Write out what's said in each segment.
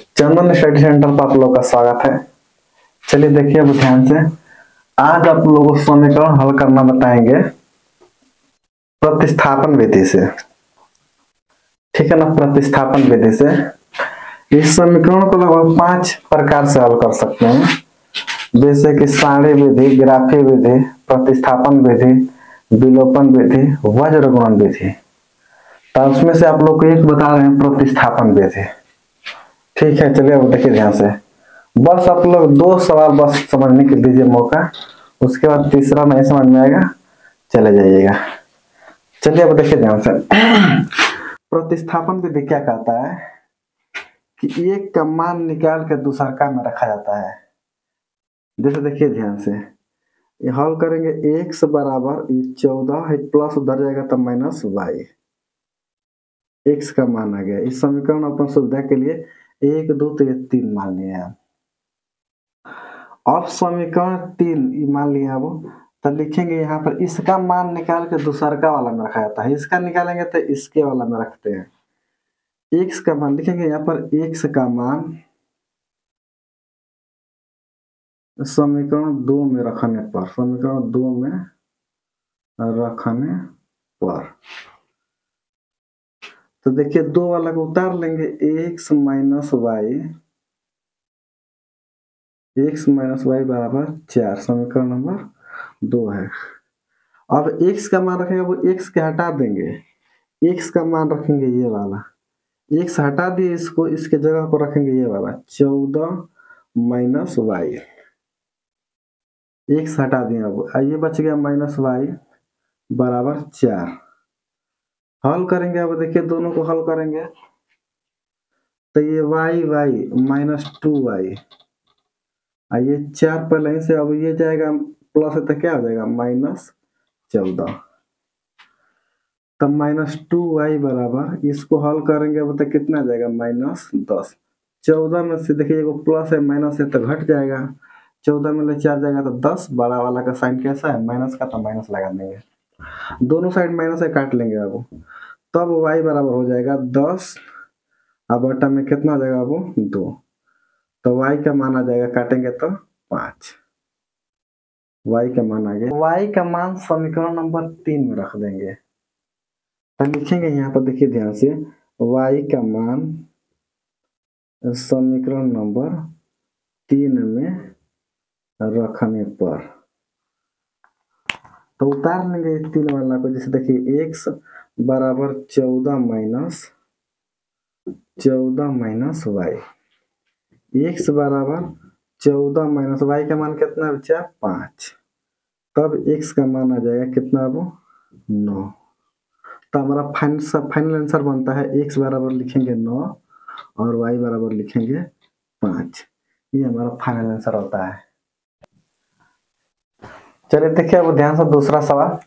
चंदन study centre पर आप लोग का स्वागत है। चलिए देखिए अब ध्यान से। आज आप लोगों को समीकरण हल करना बताएंगे प्रतिस्थापन विधि से। ठीक है ना, प्रतिस्थापन विधि से इस समीकरण को लगभग 5 प्रकार से हल कर सकते हैं, जैसे कि सारणी विधि, ग्राफी विधि, प्रतिस्थापन विधि, विलोपन विधि, वज्र गुणन विधि। तो उसमें से आप लोग को एक बता रहे हैं प्रतिस्थापन विधि। ठीक है, चलिए अब देखिए ध्यान से। बस आप लोग 2 सवाल बस समझने के दीजिए मौका, उसके बाद तीसरा नहीं समझ में आएगा चले जाइएगा। चलिए अब देखिए ध्यान से। प्रतिस्थापन विधि क्या कहता है कि एक का मान निकाल के दूसरका में रखा जाता है। जैसे देखिए ध्यान से, ये हल करेंगे x बराबर 14 है, प्लस उधर जाएगा तो माइनस y। x का मान आ गया। इस समीकरण अपन सुविधा के लिए 1 2 तो ये 3 मान लिए हैं। अब समीकरण 3 मान लिया वो, तो लिखेंगे यहाँ पर इसका मान निकाल के दूसरका वाला में रखा जाता है। इसका निकालेंगे तो इसके वाला में रखते हैं। x का मान लिखेंगे यहाँ पर, x का मान समीकरण 2 में रखने पर, समीकरण 2 में रखने पर, तो देखिए 2 वाला को उतार लेंगे, x माइनस वाई बराबर 4। समीकरण नंबर 2 है। अब x का मान रखेंगे, वो x के हटा देंगे, x का मान रखेंगे ये वाला, x हटा दिए इसको, इसके जगह पर रखेंगे ये वाला 14 माइनस वाई। x हटा दिए, अब ये बच गया माइनस वाई बराबर 4। हल करेंगे, अब देखिए दोनों को हल करेंगे तो ये वाई माइनस 2y, ये 4 पहले ही से, अब ये जाएगा प्लस है तो क्या हो जाएगा माइनस 14। तब माइनस 2y बराबर, इसको हल करेंगे अब तो कितना जाएगा माइनस 10। 14 में से देखिए एगो प्लस है माइनस है तो घट जाएगा, 14 में ले 4 जाएगा तो 10। बड़ा वाला का साइन कैसा है, माइनस का, तो माइनस लगा देंगे। दोनों साइड माइनस है, काट लेंगे अब। तब y बराबर हो जाएगा 10, अब बटा में कितना आ जाएगा वो 2, तो y का मान आ जाएगा, काटेंगे तो 5। y का मान आ गया। y का मान समीकरण नंबर 3 में रख देंगे। तो लिखेंगे यहाँ पर, देखिए ध्यान से, y का मान समीकरण नंबर 3 में रखने पर, तो उतार लेंगे 3 वाला को। जैसे देखिए x बराबर 14 माइनस वाई, x बराबर 14 माइनस वाई का मान कितना बचा 5। तब x का मान आ जाएगा कितना, वो 9। तो हमारा फाइनल आंसर बनता है x बराबर लिखेंगे 9 और y बराबर लिखेंगे 5। ये हमारा फाइनल आंसर होता है। चलिए देखिए अब ध्यान से दूसरा सवाल।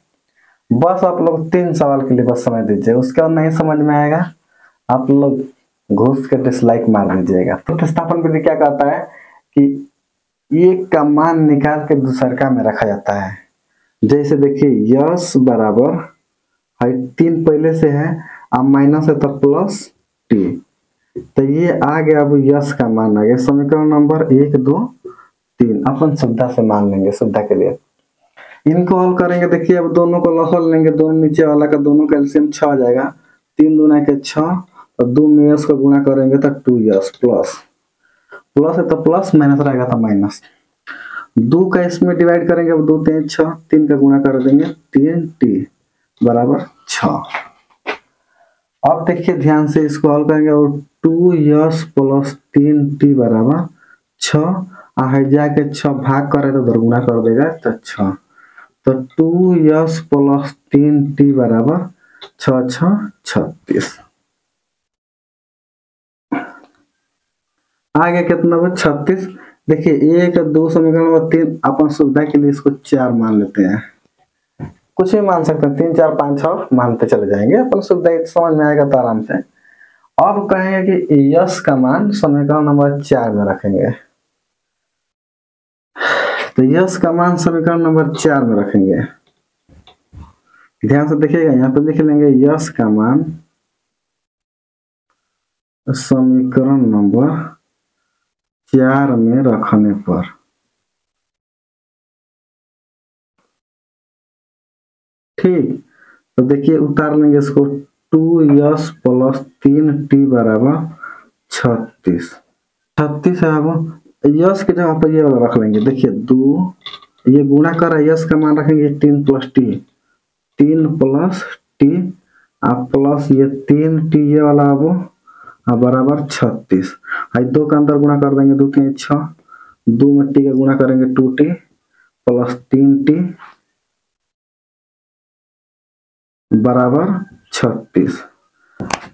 बस आप लोग 3 सवाल के लिए बस समझ दीजिए, उसके बाद नहीं समझ में आएगा आप लोग घुस के डिसलाइक मार दीजिएगा। प्रतिस्थापन विधि क्या कहता है कि एक का मान निकाल के दूसरका में रखा जाता है। जैसे देखिए यस बराबर है 3 पहले से है, अब माइनस है तो प्लस टी, तो ये आ गया। अब यस का मान आ गया। समीकरण नंबर 1 2 3 अपन सुविधा से मान लेंगे, सुविधा के लिए इनको हल करेंगे। देखिए अब दोनों को हल लेंगे, दोनों नीचे वाला का दोनों का एलसीएम 6 आ जाएगा, 3 दूना के 6 और 2 में यस को गुणा करेंगे तो 2 यस, प्लस है तो प्लस, माइनस रहेगा तो माइनस। 2 का इसमें डिवाइड करेंगे, अब 2 3 6, 3 का गुणा कर देंगे 3 टी बराबर 6। अब देखिए ध्यान से, इसको हल करेंगे और 2 यस प्लस 3 टी बराबर 6, जाके 6 भाग करे तो दोगुना कर देगा तो 6, तो 2 यस प्लस 3 टी बराबर 6 6 36। आगे कितना हो 36। देखिए 1 2 समीकरण में 3, अपन सुविधा के लिए इसको 4 मान लेते हैं, कुछ भी मान सकते हैं, 3 4 5 6 मानते चले जाएंगे, अपन सुविधा समझ में आएगा तो आराम से। अब कहेंगे कि यस का मान समीकरण नंबर 4 में रखेंगे, तो यस का मान समीकरण नंबर 4 में रखेंगे। ध्यान से देखिएगा, यहाँ पे लिख लेंगे यस का मान समीकरण नंबर 4 में रखने पर। ठीक, तो देखिए उतार लेंगे इसको, 2s प्लस 3t बराबर 36। 36 है। अब यस के जगह पर ये वाला रख लेंगे। देखिए 2, ये गुणा कर रहा है, यस का मान रखेंगे 3 प्लस टी, 3 प्लस टी आप प्लस ये 3t ये वाला अब बराबर 36। आई 2 का अंदर गुणा कर देंगे, 2 3 6, 2 में टी का गुणा करेंगे 2t प्लस 3t बराबर 36।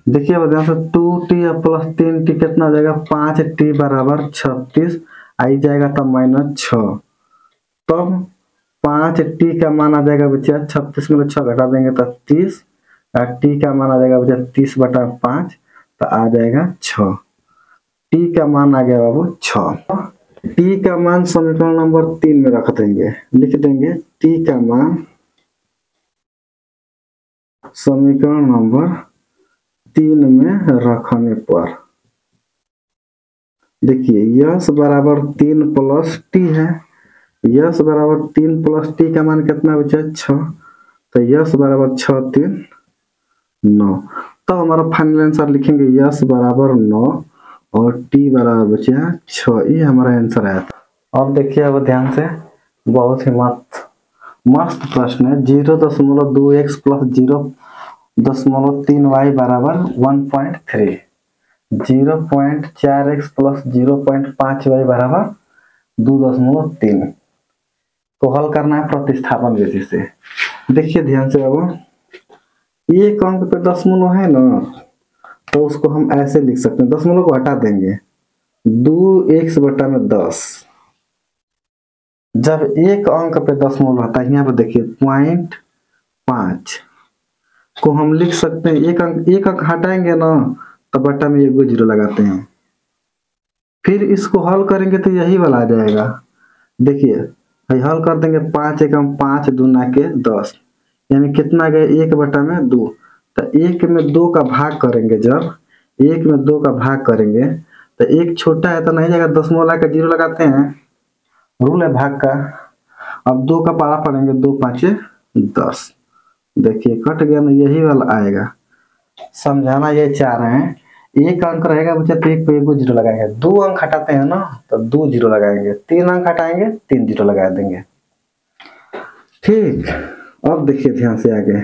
देखिए अब ध्यान से 2t प्लस 3t कितना हो जाएगा, 5t बराबर 36 आई जाएगा तब -6। तब 5t का मान आ जाएगा बच्चा 36 में 6 घटा देंगे तो 30, और t का मान आ जाएगा बच्चा 30/5 तो आ जाएगा 6। t का मान आ गया बाबू 6। t का मान समीकरण नंबर 3 में रख देंगे, लिख देंगे t का मान समीकरण नंबर 3 में रखने पर। देखिए यस बराबर 3 प्लस टी है, यस बराबर 3 प्लस टी का मान कितना बचा 6, तो यस बराबर 6 3 9। तो हमारा फाइनल आंसर लिखेंगे यस बराबर 9 और टी बराबर बचा 6। ये हमारा आंसर आया था। अब देखिए अब ध्यान से, बहुत ही मस्त प्रश्न है। 0.2x प्लस 0.3y बराबर 1.3, 0.4x प्लस 0.5y बराबर 2.3 को हल करना है प्रतिस्थापन विधि से। देखिए ध्यान से, अब एक अंक पे दशमलव है ना, तो उसको हम ऐसे लिख सकते हैं, दशमलव को हटा देंगे, 2x/10। जब एक अंक पे दशमलव रहता है, यहाँ पे देखिए 0.5 को हम लिख सकते हैं, एक अंक हटाएंगे ना तो बटा में 1 0 लगाते हैं, फिर इसको हल करेंगे तो यही वाला आ जाएगा। देखिए हल कर देंगे, 5 एकम 5 दूना के 10, यानी कितना गया 1/2। तो 1 में 2 का भाग करेंगे, जब 1 में 2 का भाग करेंगे तो 1 छोटा है तो नहीं जाएगा, दशमलव ला के 0 लगाते हैं, रूल है भाग का। अब 2 का पारा पढ़ेंगे, 2 5 10, देखिए कट गया ना, यही वाला आएगा। समझाना ये चाह रहे हैं, एक अंक रहेगा बच्चा तो एक पे 1 0 लगाएंगे, 2 अंक हटाते हैं ना तो 2 0 लगाएंगे, 3 अंक हटाएंगे 3 0 लगा देंगे। ठीक, अब देखिए ध्यान से आगे,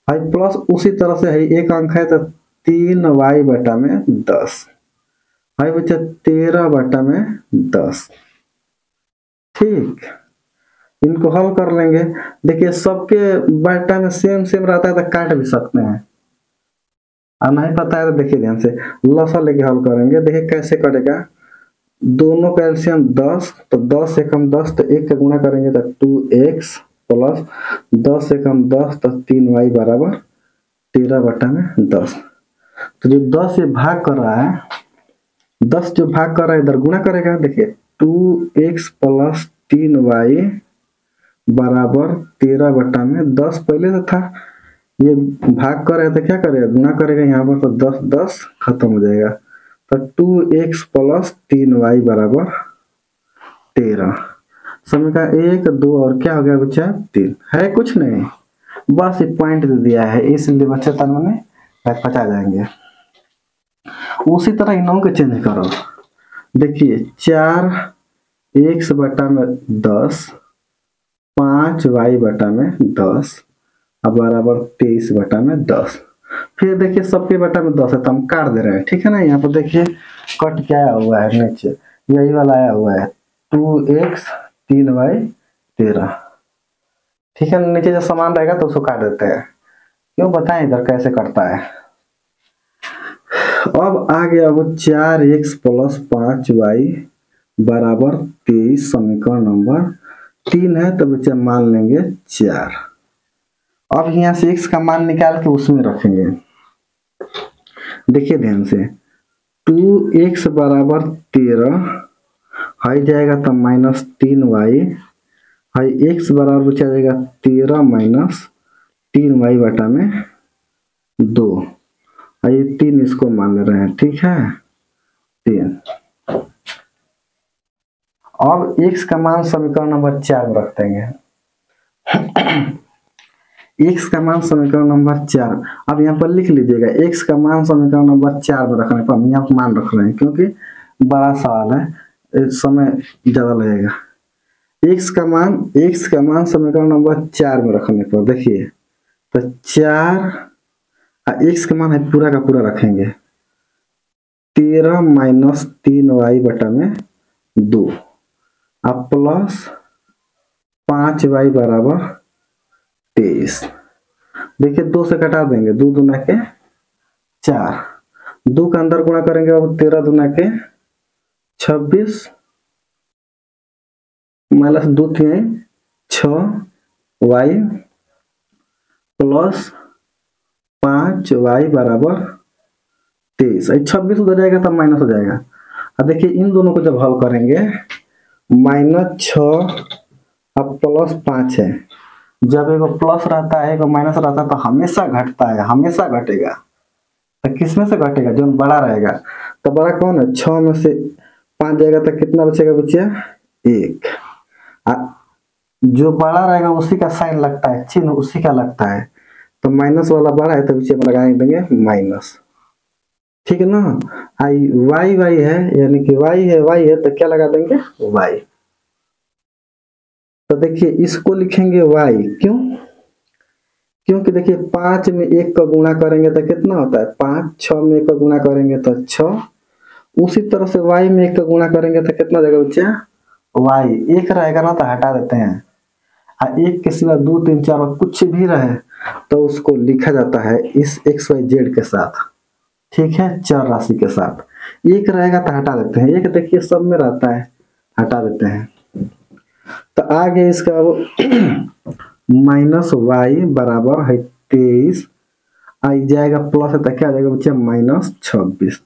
हाई प्लस उसी तरह से है, एक अंक है तो 3y/10, हाई बच्चा 13/10। ठीक, इनको हल कर लेंगे। देखिए सबके बटा में सेम रहता है तो काट भी सकते हैं, और नहीं पता है तो देखिए ध्यान से लसा लेके हल करेंगे। देखिए कैसे कटेगा, दोनों का एलसीएम 10, तो 10 एकम 10 तो 1 का गुणा करेंगे तो 2x प्लस 10 एकम 10 तो 3y बराबर 13/10। तो जो 10 ये भाग कर रहा है, 10 जो भाग कर रहा है इधर गुणा करेगा। देखिए 2x प्लस 3y बराबर 13/10 पहले से था, ये भाग कर रहे तो क्या करेगा, गुणा करेगा, यहाँ पर तो 10 10 खत्म हो जाएगा, तो 2x प्लस 3y बराबर 13। समीकरण 1 2 और क्या हो गया बच्चा 3 है, कुछ नहीं, बस ये पॉइंट दे दिया है, इसलिए बच्चे तन में पचा जाएंगे। उसी तरह इनों के चेंज करो। देखिए 4x/10, 5y/10 अब बराबर 23/10। फिर देखिए सबके बटा में 10 है तो हम काट दे रहे हैं, ठीक है ना। यहाँ पर देखिए कट क्या आया हुआ है, नीचे यही वाला आया हुआ है 2x 3y 13, ठीक है। नीचे जो समान रहेगा तो उसको काट देते हैं, क्यों बताएं इधर कैसे कटता है। अब आ गया वो 4x प्लस 5y बराबर 23, समीकरण नंबर 3 है, तो बच्चा मान लेंगे 4। अब यहाँ से x का मान निकाल के उसमें रखेंगे। देखिए ध्यान से 2x बराबर 13 हाई जाएगा तो -3y, हाई x बराबर बचा जाएगा 13 माइनस 3y/2, ये 3 इसको मान ले रहे हैं, ठीक है 3। अब x का मान समीकरण नंबर 4 में रख देंगे। x का मान समीकरण नंबर 4, अब यहाँ पर लिख लीजिएगा x का मान समीकरण नंबर 4 में रखने पर हम यहाँ पर मान रख रहे हैं क्योंकि बड़ा सवाल है, समय ज्यादा लगेगा। x का मान समीकरण नंबर 4 में रखने पर देखिए तो 4 x का मान है पूरा का पूरा रखेंगे 13 माइनस 3y बटा में 2 अब प्लस 5y बराबर 23। देखिए 2 से घटा देंगे, 2 दूना के 4, 2 का अंदर गुणा करेंगे अब 13 दूना के 26 माइनस 2 3 6y प्लस 5y बराबर 23। 26 उधर जाएगा तब माइनस हो जाएगा। अब देखिए इन दोनों को जब हल करेंगे -6 अब प्लस 5 है, जब एगो प्लस रहता है एगो माइनस रहता है तो हमेशा घटता है, हमेशा घटेगा। तो किस में से घटेगा? जो बड़ा रहेगा। तो बड़ा कौन है? 6 में से 5 जाएगा तो कितना बचेगा? बचिया 1। जो बड़ा रहेगा उसी का साइन लगता है, चिन्ह उसी का लगता है। तो माइनस वाला बड़ा है तो पीछे लगा देंगे माइनस, ठीक है ना। आई वाई वाई है यानी कि वाई है तो क्या लगा देंगे? वाई। तो देखिए इसको लिखेंगे y, क्यों? क्योंकि देखिए 5 में 1 का गुणा करेंगे तो कितना होता है 5, 6 में 1 का गुणा करेंगे तो 6, उसी तरह से y में 1 का गुणा करेंगे तो कितना देगा बच्चा? y 1 रहेगा ना तो हटा देते हैं, और 1 के सिवा 2 3 4 और कुछ भी रहे तो उसको लिखा जाता है इस x y z के साथ, ठीक है, चर राशि के साथ। 1 रहेगा तो हटा देते हैं, 1 देखिए सब में रहता है, हटा देते हैं। तो आगे इसका माइनस वाई बराबर है 23, आई जाएगा प्लस है तो क्या जाएगा बच्चा? -26।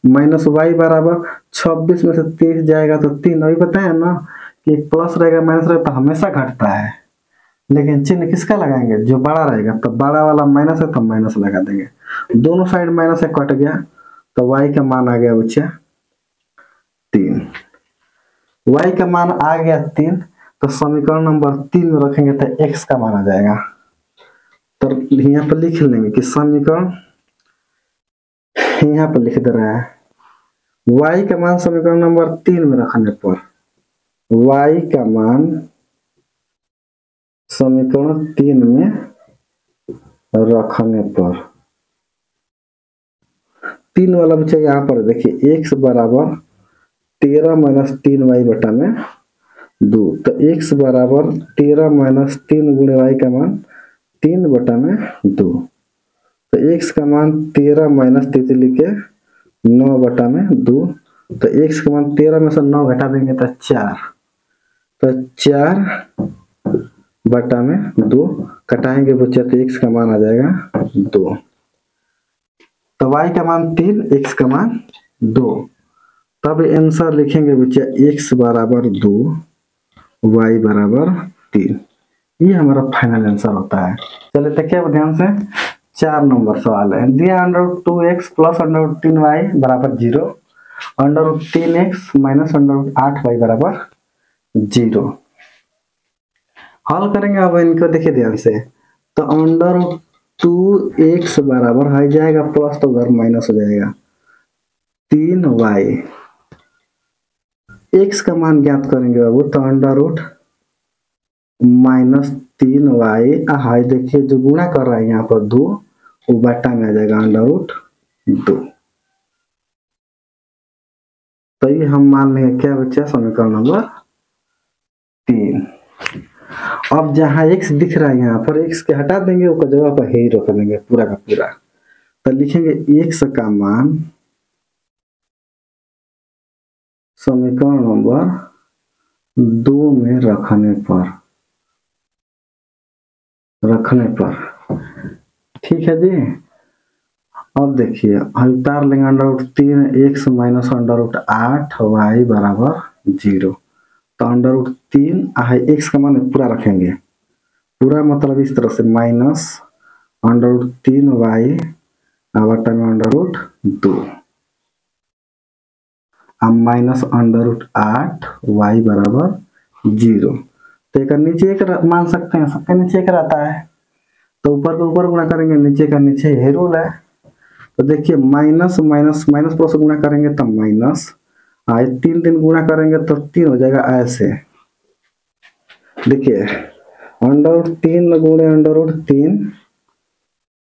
माइनस वाई बराबर 26 में से 23 जाएगा तो 3। अभी बताया ना कि प्लस रहेगा माइनस रहेगा तो हमेशा घटता है, लेकिन चिन्ह किसका लगाएंगे? जो बड़ा रहेगा। तो बड़ा वाला माइनस है तो माइनस लगा देंगे, दोनों साइड माइनस से कट गया तो वाई का मान आ गया बच्चा 3। वाई का मान आ गया 3 तो समीकरण नंबर 3 में रखेंगे तो x का मान आ जाएगा। तो यहाँ पर लिख लेंगे कि समीकरण, यहाँ पर लिख दे रहा है y का मान समीकरण नंबर 3 में रखने पर, y का मान समीकरण 3 में रखने पर 3 वाला बच्चा यहाँ पर देखिए x बराबर 13 माइनस 3y बटा में 2, तो x बराबर 13 माइनस 3 गुणे y का मान 3 बटा में 2, तो x का मान 13 माइनस 3 लिखे 9 बटा में 2, तो x का मान 13 में से 9 घटा देंगे तो 4, तो 4 बटा में 2 कटाएंगे बच्चा तो x का मान आ जाएगा 2। तो y का मान 3, x का मान 2, तब आंसर लिखेंगे बच्चा x बराबर 2 y बराबर 3। ये हमारा फाइनल आंसर होता है। चलिए देखिए अब ध्यान से 4 नंबर सवाल है। दिया √2x प्लस √3y बराबर 0, √3x माइनस √8y बराबर 0। हल करेंगे अब इनको, देखिए ध्यान से। तो √2x बराबर हो जाएगा प्लस तो उधर माइनस हो जाएगा 3y, x का मान ज्ञात करेंगे बाबू तो -3y हाई देखिए जो गुणा कर रहा है यहाँ पर 2 वो बटा में आ जाएगा √2। तो ये हम मान लेंगे क्या बच्चा? समीकरण नंबर 3। अब जहाँ x दिख रहा है यहाँ पर x के हटा देंगे, उसका जगह पर ही रख देंगे पूरा का पूरा। तो लिखेंगे x का मान समीकरण नंबर 2 में रखने पर, ठीक है जी। अब देखिए हम उतार लेंगे √3x माइनस √8y बराबर 0। तो √3 x का मान पूरा रखेंगे, पूरा मतलब इस तरह से माइनस √3y बटा में √2। अब माइनस अंडर रूट 8 वाई बराबर 0। तो एक नीचे एक मान सकते हैं, सबके नीचे एक रहता है, तो ऊपर को ऊपर गुणा करेंगे, नीचे का नीचे, यही रूल है। तो देखिए माइनस माइनस माइनस प्लस गुणा करेंगे तो माइनस, आज 3 गुणा करेंगे तो 3 हो जाएगा ऐसे। देखिए अंडर रूट 3 गुणे अंडर रूट 3,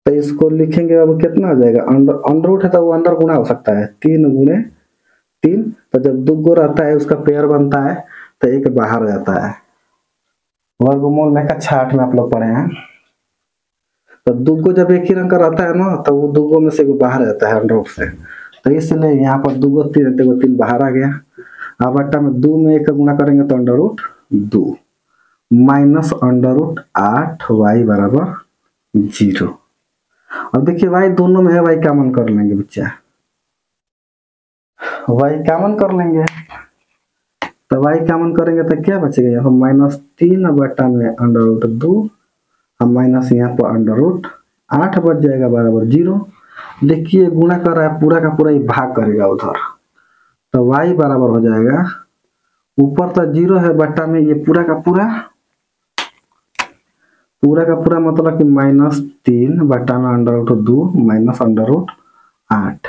तो इसको लिखेंगे अब कितना हो जाएगा, अंडर रूट है तो वो अंदर गुणा हो सकता है, 3 गुणे 3, तो जब दुगो रहता है उसका पेयर बनता है तो एक बाहर जाता है। वर्गमूल में कक्षा 8 में आप लोग पढ़े हैं। तो दुगो जब एक ही रंग का रहता है ना, तो वो दुगो में से बाहर जाता है अंडर रूट से, तो इसलिए यहाँ पर दुगो 3 तो 3 बाहर आ गया। अब अट्टा में 2 में 1 का गुणा करेंगे तो under root 2 minus under root 8 y बराबर 0। अब देखिए वाई दोनों में है, वाई कॉमन कर लेंगे बच्चा, वाई कॉमन कर लेंगे, तो वाई कॉमन करेंगे तो क्या बचेगा, यहाँ माइनस 3 बटा में अंडर रूट 2, अब माइनस यहाँ पर अंडर रूट 8 बच जाएगा बराबर 0। देखिए गुणा कर रहा है, पूरा का पूरा ही भाग करेगा उधर, तो वाई बराबर हो जाएगा, ऊपर तो 0 है, बटा में ये पूरा का पूरा मतलब कि माइनस 3 बटा में under root 2 minus under root 8।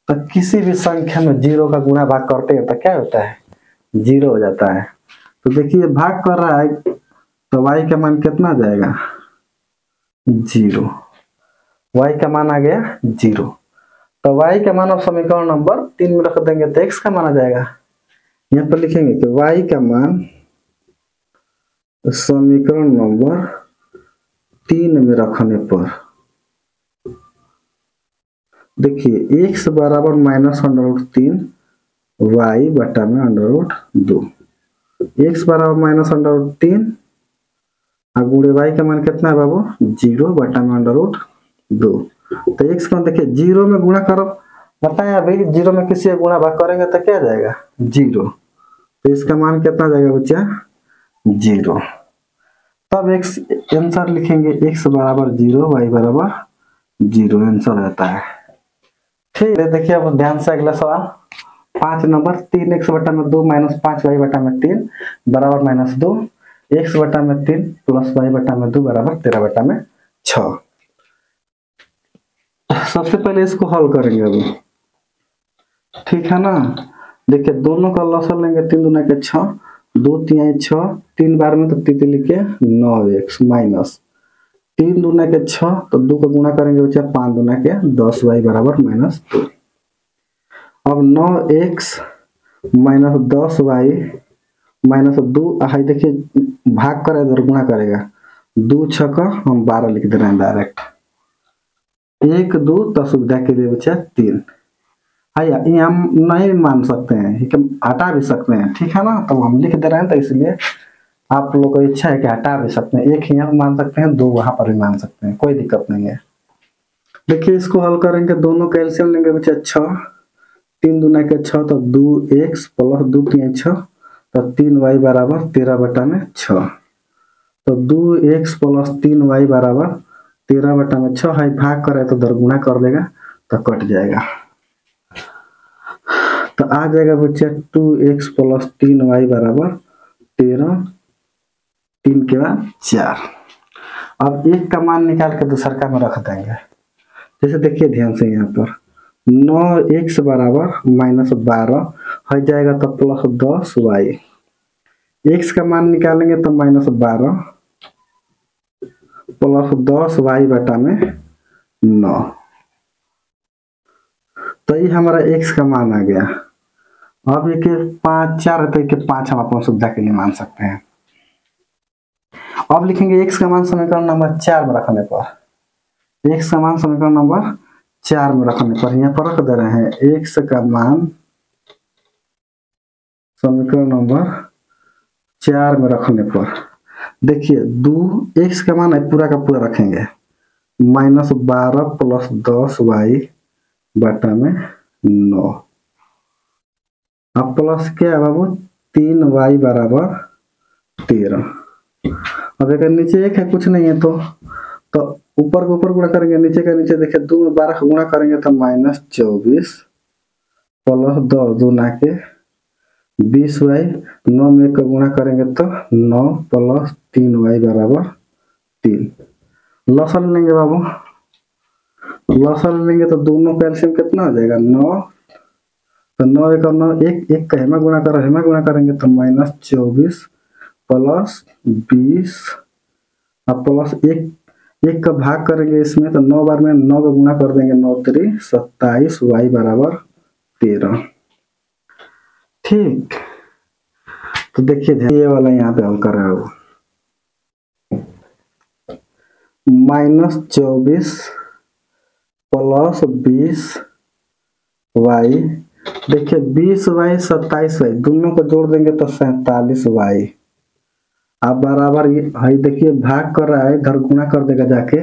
तो किसी भी संख्या में 0 का गुणा भाग करते हैं तो क्या होता है, 0 हो जाता है। तो देखिए भाग कर रहा है, तो y का मान कितना जाएगा, 0, y का मान आ गया 0। तो y का मान अब समीकरण नंबर 3 में रख देंगे तो x का मान आ जाएगा। यहाँ पर लिखेंगे कि y का मान समीकरण नंबर 3 में रखने पर, देखिए x बराबर माइनस अंडर रूट 3 वाई बटा में अंडर रूट 2, x बराबर माइनस अंडर रूट 3 और गुणे वाई का मान कितना है बाबू, 0 बटा में अंडर रूट 2। तो x का देखिए 0 में गुणा करो, बताएं अभी 0 में किसी गुणा भाग करेंगे तो क्या जाएगा, 0। तो इसका मान कितना जाएगा बच्चा, 0। तब x आंसर लिखेंगे, x बराबर 0 y बराबर 0 आंसर रहता है। ठीक है, देखिए अब ध्यान से अगला सवाल 5 नंबर, 3x बटा में 2 माइनस 5y बटा में 3 बराबर माइनस 2, x बटा में 3 प्लस y बटा में 2 बराबर 13 बटा में 6। सबसे पहले इसको हल करेंगे अभी, ठीक है ना। देखिए दोनों का लसन लेंगे, 3 दूना के 6, 2 3 6, 3 बार में तो 3 लिखे 9x माइनस 3 दूना के 6, तो 2 का गुणा करेंगे बच्चा 5 दूना के 10y बराबर माइनस 2। अब 9x minus 10y minus 2, high देखिए भाग करे इधर गुणा करेगा, 2 6 का हम 12 लिख दे रहे हैं डायरेक्ट, 1 2 तो सुविधा के लिए बच्चा 3। ये हम नहीं मान सकते हैं, हटा भी सकते हैं, ठीक है ना। तो हम लिख दे रहे हैं, तो इसलिए आप लोगों को इच्छा है कि हटा भी सकते हैं, 1 यहाँ मान सकते हैं, 2 वहां पर भी मान सकते हैं, कोई दिक्कत नहीं है। देखिए इसको हल करेंगे, दोनों का एलसीएम लेंगे बच्चा 6, 3 दूना के 6 तो 2x प्लस 2 3 6, तो 3y बराबर 13 बटा में 6, तो 2x प्लस 3y बराबर 13 बटा में 6 है, भाग करे तो दर गुणा कर देगा तो कट जाएगा, तो आ जाएगा बच्चा 2x प्लस 3y बराबर 13, 3 के बाद 4। अब 1 का मान निकाल के दूसर का में रख देंगे। जैसे देखिए ध्यान से यहाँ पर 9x बराबर माइनस 12 हो जाएगा तो प्लस 10y, x का मान निकालेंगे तो माइनस 12 प्लस 10y बटा में 9, तो ये हमारा x का मान आ गया। अब ये 5 4 है तो 5 हम अपनी सुविधा के लिए मान सकते हैं। अब लिखेंगे x का मान समीकरण नंबर 4 में रखने पर, x का मान समीकरण नंबर 4 में रखने पर यहाँ पर रख दे रहे हैं x का मान समीकरण नंबर 4 में रखने पर, देखिए 2 x का मान है पूरा का पूरा रखेंगे, माइनस 12 प्लस 10y बटा में 9, अब प्लस क्या है बाबू 3y बराबर 13। अब अगर नीचे 1 है कुछ नहीं है तो ऊपर के ऊपर गुणा करेंगे, नीचे का नीचे, देखिए 2 में 12 का गुणा करेंगे तो माइनस 24 प्लस 10 दूना के 20y, 9 में 1 का गुणा करेंगे तो 9 प्लस 3y बराबर 3। लसन लेंगे बाबू, लसन लेंगे तो दोनों का एलसीएम कितना हो जाएगा 9, तो 9 एक और 9 एक का हेमा गुणा करो, हेमा गुणा करेंगे तो -24 प्लस 20 अब प्लस 1 का भाग करेंगे इसमें तो 9 बार में 9 का गुणा कर देंगे, 9 3 27 y बराबर 13। ठीक, तो देखिए ये वाला यहाँ पे हल कर रहा है -24 प्लस 20y, देखिए 20y 27y दोनों को जोड़ देंगे तो 47y। अब बराबर ये देखिए भाग कर रहा है, इधर गुणा कर देगा जाके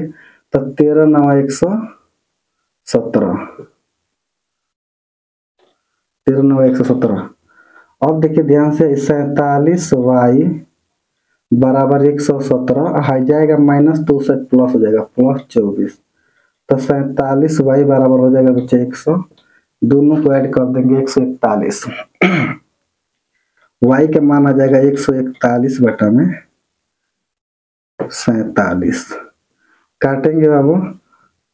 तो 13 9 117, 13 9 117। अब देखिए ध्यान से 47y बराबर 117 आ जाएगा -2 से प्लस हो जाएगा +24, तो 47y बराबर हो जाएगा बच्चे 100, दोनों को ऐड कर देंगे 141, y के मान आ जाएगा 141 बटा में 47। काटेंगे बाबू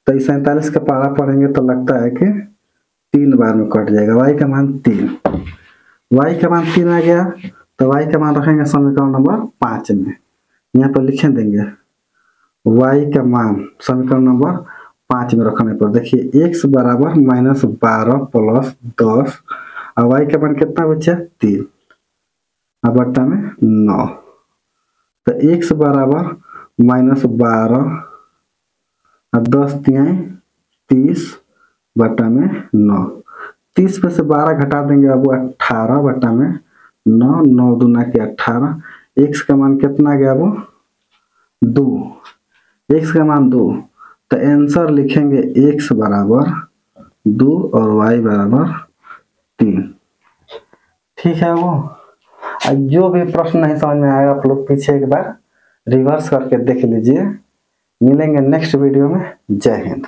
तो 47 का पारा पढ़ेंगे तो लगता है कि 3 बार में कट जाएगा, y का मान 3, y का मान 3 आ गया तो y का मान रखेंगे समीकरण नंबर 5 में, यहाँ पर लिखे देंगे y का मान समीकरण नंबर 5 में रखने पर देखिए x बराबर -12 प्लस 10 और y का मान कितना बचा 3 अब बट्टा में 9, तो x बराबर -12 और 10 तिहाई 30 बट्टा में 9, 30 पे से 12 घटा देंगे अब 18 बट्टा में 9, 9 दूना के 18, x का मान कितना गया वो 2, x का मान 2, तो आंसर लिखेंगे x बराबर 2 और y बराबर 3। ठीक है वो, जो भी प्रश्न नहीं समझ में आएगा आप लोग पीछे एक बार रिवर्स करके देख लीजिए। मिलेंगे नेक्स्ट वीडियो में। जय हिंद।